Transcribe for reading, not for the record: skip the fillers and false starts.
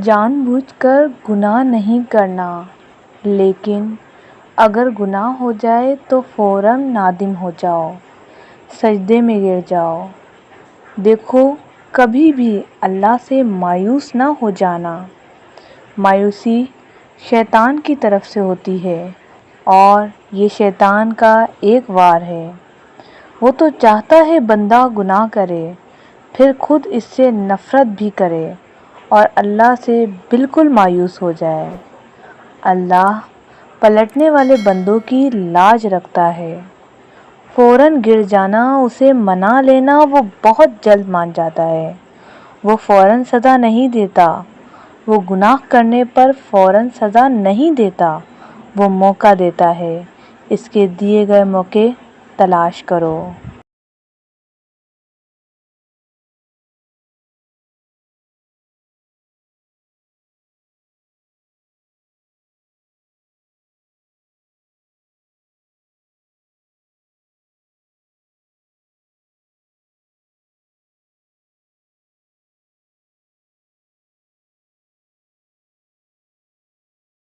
جان بوجھ کر گناہ نہیں کرنا، لیکن اگر گناہ ہو جائے تو فوراً نادم ہو جاؤ، سجدے میں گر جاؤ۔ دیکھو، کبھی بھی اللہ سے مایوس نہ ہو جانا۔ مایوسی شیطان کی طرف سے ہوتی ہے، اور یہ شیطان کا ایک وار ہے۔ وہ تو چاہتا ہے بندہ گناہ کرے، پھر خود اس سے نفرت بھی کرے اور اللہ سے بالکل مایوس ہو جائے۔ اللہ پلٹنے والے بندوں کی لاج رکھتا ہے۔ فوراً گر جانا، اسے منا لینا، وہ بہت جلد مان جاتا ہے۔ وہ فوراً سزا نہیں دیتا۔ وہ گناہ کرنے پر فوراً سزا نہیں دیتا، وہ موقع دیتا ہے۔ اس کے دیے گئے موقع تلاش کرو۔